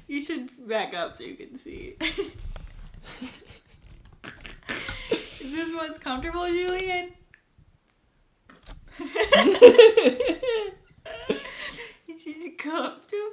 You should back up so you can see. Is this what's comfortable, Julian? Is it comfortable?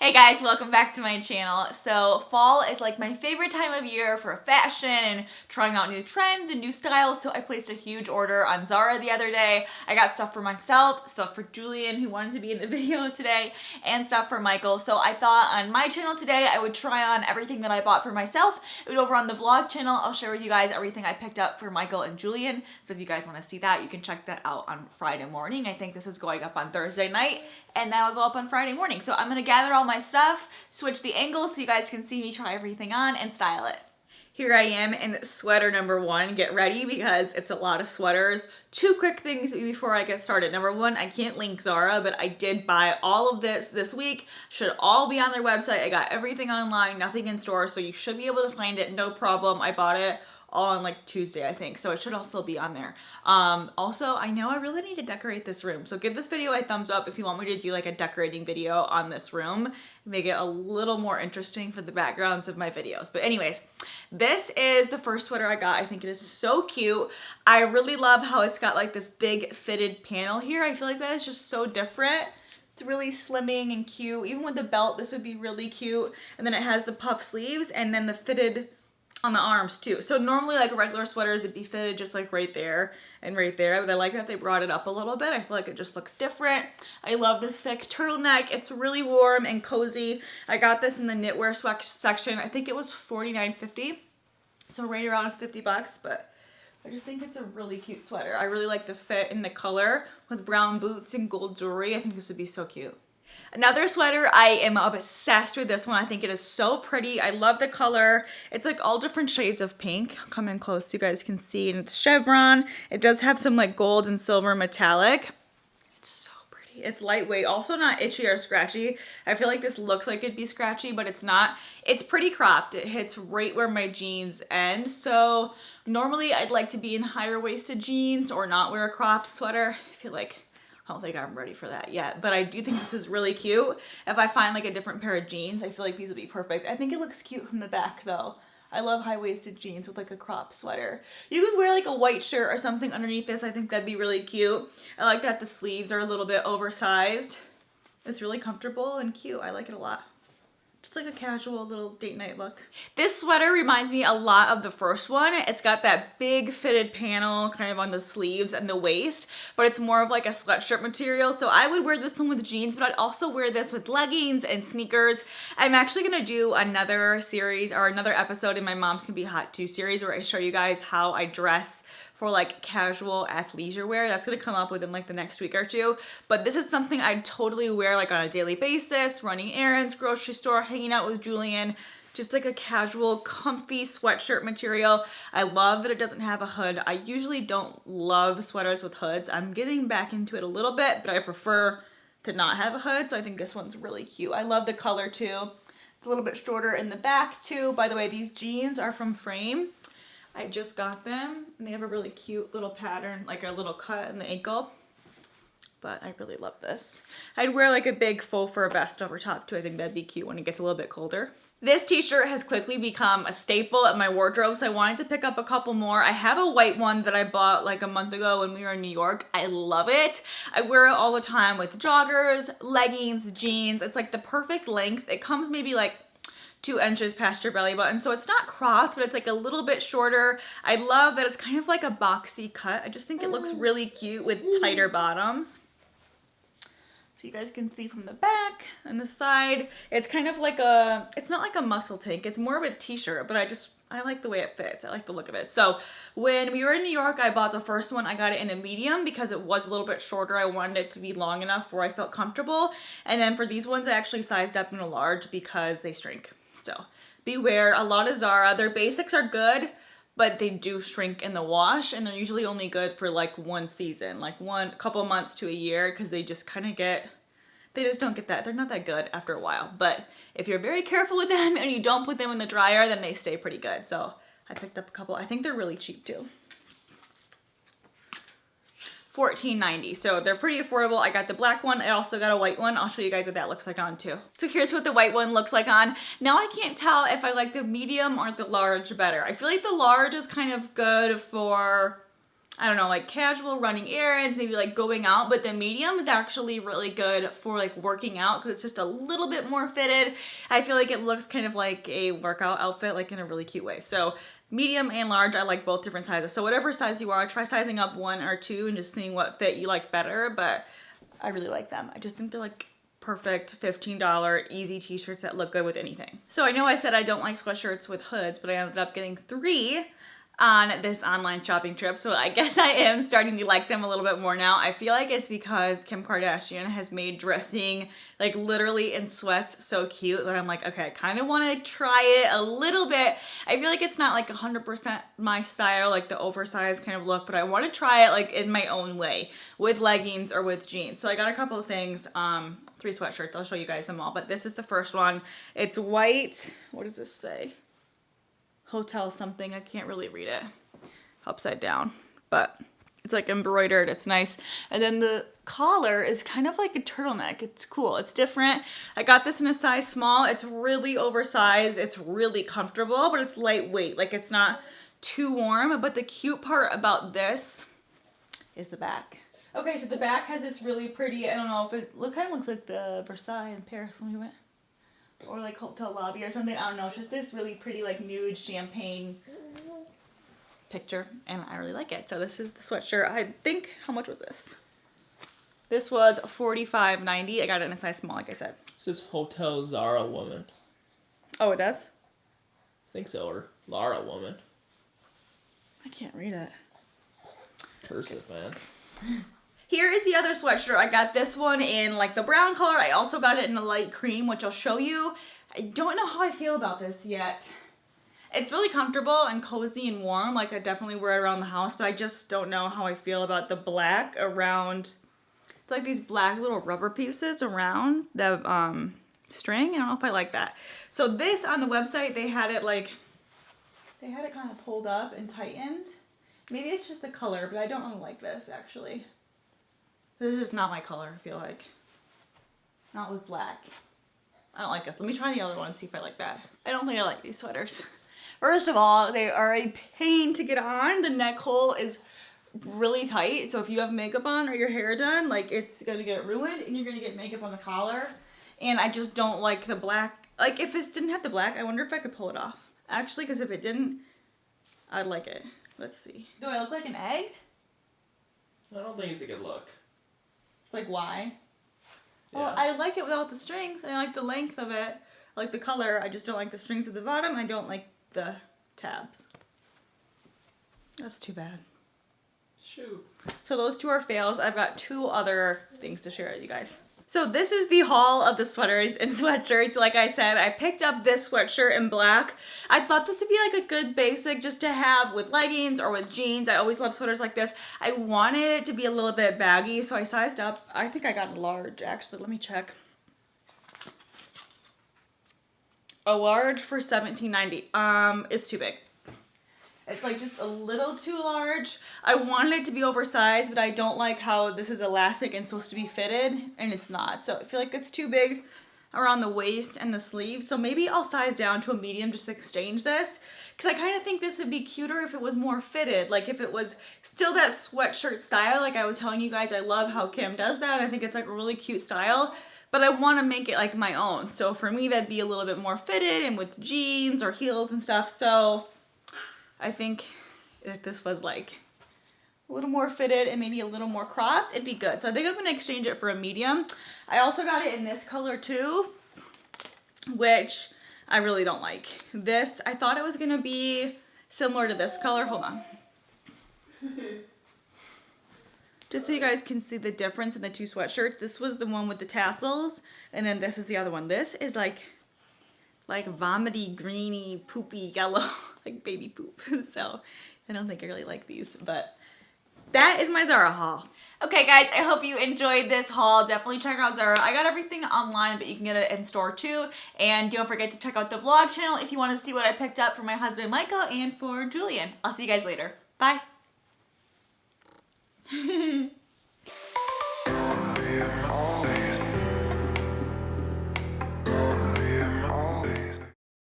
Hey guys, welcome back to my channel. So fall is like my favorite time of year for fashion and trying out new trends and new styles. So I placed a huge order on Zara the other day. I got stuff for myself, stuff for Julian who wanted to be in the video today, and stuff for Michael. So I thought on my channel today I would try on everything that I bought for myself. And over on the vlog channel, I'll share with you guys everything I picked up for Michael and Julian. So if you guys want to see that, you can check that out on Friday morning. I think this is going up on Thursday night, and that'll go up on Friday morning. So I'm gonna gather all my stuff, switch the angles so you guys can see me try everything on and style it. Here I am in sweater number one. Get ready because it's a lot of sweaters. Two quick things before I get started. Number one, I can't link Zara, but I did buy all of this week. Should all be on their website. I got everything online, nothing in store, so you should be able to find it, no problem. I bought it all on like Tuesday, I think, so it should also be on there. Also, I know I really need to decorate this room, so give this video a thumbs up if you want me to do like a decorating video on this room, make it a little more interesting for the backgrounds of my videos. But anyways, this is the first sweater I got. I think it is so cute. I really love how it's got like this big fitted panel here. I feel like that is just so different. It's really slimming and cute. Even with the belt, this would be really cute. And then it has the puff sleeves and then the fitted on the arms too. So normally like regular sweaters, it'd be fitted just like right there and right there, but I like that they brought it up a little bit. I feel like it just looks different. I love the thick turtleneck. It's really warm and cozy. I got this in the knitwear section. I think it was $49.50, so right around 50 bucks, but I just think it's a really cute sweater. I really like the fit and the color with brown boots and gold jewelry. I think this would be so cute. Another sweater, I am obsessed with this one. I think it is so pretty. I love the color. It's like all different shades of pink. I'll come in close so you guys can see. And it's chevron. It does have some like gold and silver metallic. It's so pretty. It's lightweight, also not itchy or scratchy. I feel like this looks like it'd be scratchy, but it's not. It's pretty cropped. It hits right where my jeans end. So normally I'd like to be in higher waisted jeans or not wear a cropped sweater. I feel like I don't think I'm ready for that yet, but I do think this is really cute. If I find like a different pair of jeans, I feel like these would be perfect. I think it looks cute from the back though. I love high-waisted jeans with like a crop sweater. You could wear like a white shirt or something underneath this. I think that'd be really cute. I like that the sleeves are a little bit oversized. It's really comfortable and cute. I like it a lot. Just like a casual little date night look. This sweater reminds me a lot of the first one. It's got that big fitted panel kind of on the sleeves and the waist, but it's more of like a sweatshirt material. So I would wear this one with jeans, but I'd also wear this with leggings and sneakers. I'm actually gonna do another series or another episode in my Moms Can Be Hot 2 series where I show you guys how I dress for like casual athleisure wear. That's gonna come up within like the next week or two. But this is something I'd totally wear like on a daily basis, running errands, grocery store, hanging out with Julian, just like a casual, comfy sweatshirt material. I love that it doesn't have a hood. I usually don't love sweaters with hoods. I'm getting back into it a little bit, but I prefer to not have a hood. So I think this one's really cute. I love the color too. It's a little bit shorter in the back too. By the way, these jeans are from Frame. I just got them and they have a really cute little pattern, like a little cut in the ankle. But I really love this. I'd wear like a big faux fur vest over top too. I think that'd be cute when it gets a little bit colder. This t-shirt has quickly become a staple at my wardrobe, so I wanted to pick up a couple more. I have a white one that I bought like a month ago when we were in New York. I love it. I wear it all the time with joggers, leggings, jeans. It's like the perfect length. It comes maybe like 2 inches past your belly button, so it's not cropped, but it's like a little bit shorter. I love that it's kind of like a boxy cut. I just think it looks really cute with tighter bottoms. So you guys can see from the back and the side, it's kind of like a, it's not like a muscle tank, it's more of a t-shirt, but I like the way it fits. I like the look of it. So when we were in New York, I bought the first one. I got it in a medium because it was a little bit shorter. I wanted it to be long enough where I felt comfortable. And then for these ones, I actually sized up in a large because they shrink. So beware. A lot of Zara, their basics are good, but they do shrink in the wash, and they're usually only good for like one season, like one couple months to a year, because they just kind of get, they just don't get that, they're not that good after a while. But if you're very careful with them and you don't put them in the dryer, then they stay pretty good. So I picked up a couple. I think they're really cheap too. $14.90. So they're pretty affordable. I got the black one. I also got a white one. I'll show you guys what that looks like on too. So here's what the white one looks like on. Now I can't tell if I like the medium or the large better. I feel like the large is kind of good for, I don't know, like casual running errands, maybe like going out, but the medium is actually really good for like working out because it's just a little bit more fitted. I feel like it looks kind of like a workout outfit, like in a really cute way. So medium and large, I like both different sizes. So whatever size you are, try sizing up 1 or 2 and just seeing what fit you like better, but I really like them. I just think they're like perfect $15 easy t-shirts that look good with anything. So I know I said I don't like sweatshirts with hoods, but I ended up getting 3 on this online shopping trip, so I guess I am starting to like them a little bit more now. I feel like it's because Kim Kardashian has made dressing like literally in sweats so cute that I'm like, okay, I kind of want to try it a little bit. I feel like it's not like 100% my style, like the oversized kind of look, but I want to try it like in my own way with leggings or with jeans. So I got a couple of things, 3 sweatshirts. I'll show you guys them all, but this is the first one. It's white. What does this say? Hotel something, I can't really read it upside down, but it's like embroidered, it's nice. And then the collar is kind of like a turtleneck. It's cool, it's different. I got this in a size small. It's really oversized, it's really comfortable, but it's lightweight, like it's not too warm. But the cute part about this is the back. Okay, so the back has this really pretty, I don't know if it kind of looks like the Versailles in Paris when we went, or like hotel lobby or something. I don't know. It's just this really pretty like nude champagne picture and I really like it. So this is the sweatshirt. I think, how much was this? This was $45.90. I got it in a size small, like I said. It says Hotel Zara Woman. Oh, it does? I think so, or Lara Woman. I can't read it. Cursive, man. Here is the other sweatshirt. I got this one in like the brown color. I also got it in a light cream, which I'll show you. I don't know how I feel about this yet. It's really comfortable and cozy and warm. Like I definitely wear it around the house, but I just don't know how I feel about the black around. It's like these black little rubber pieces around the string. I don't know if I like that. So this on the website, they had it kind of pulled up and tightened. Maybe it's just the color, but I don't really like this actually. This is not my color, I feel like. Not with black. I don't like this. Let me try the other one and see if I like that. I don't think I like these sweaters. First of all, they are a pain to get on. The neck hole is really tight. So if you have makeup on or your hair done, like it's gonna get ruined and you're gonna get makeup on the collar. And I just don't like the black. Like if this didn't have the black, I wonder if I could pull it off. Actually, because if it didn't, I'd like it. Let's see. Do I look like an egg? I don't think it's a good look. Like why? Yeah. Well, I like it without the strings. I like the length of it. I like the color. I just don't like the strings at the bottom. I don't like the tabs. That's too bad. Shoot. So those 2 are fails. I've got 2 other things to share with you guys. So this is the haul of the sweaters and sweatshirts. Like I said, I picked up this sweatshirt in black. I thought this would be like a good basic just to have with leggings or with jeans. I always love sweaters like this. I wanted it to be a little bit baggy, so I sized up. I think I got a large, actually. Let me check. A large for $17.90. It's too big. It's like just a little too large. I wanted it to be oversized, but I don't like how this is elastic and supposed to be fitted, and it's not. So I feel like it's too big around the waist and the sleeves. So maybe I'll size down to a medium just to exchange this, because I kind of think this would be cuter if it was more fitted. Like if it was still that sweatshirt style, like I was telling you guys, I love how Kim does that. I think it's like a really cute style, but I want to make it like my own. So for me, that'd be a little bit more fitted and with jeans or heels and stuff. So I think if this was like a little more fitted and maybe a little more cropped, it'd be good. So I think I'm gonna exchange it for a medium. I also got it in this color too, which I really don't like. This, I thought it was gonna be similar to this color. Hold on. Just so you guys can see the difference in the 2 sweatshirts. This was the one with the tassels, and then this is the other one. This is like vomity, greeny, poopy yellow, like baby poop. So I don't think I really like these, but that is my Zara haul. Okay guys, I hope you enjoyed this haul. Definitely check out Zara. I got everything online, but you can get it in store too. And don't forget to check out the vlog channel if you want to see what I picked up for my husband Michael and for Julian. I'll see you guys later. Bye.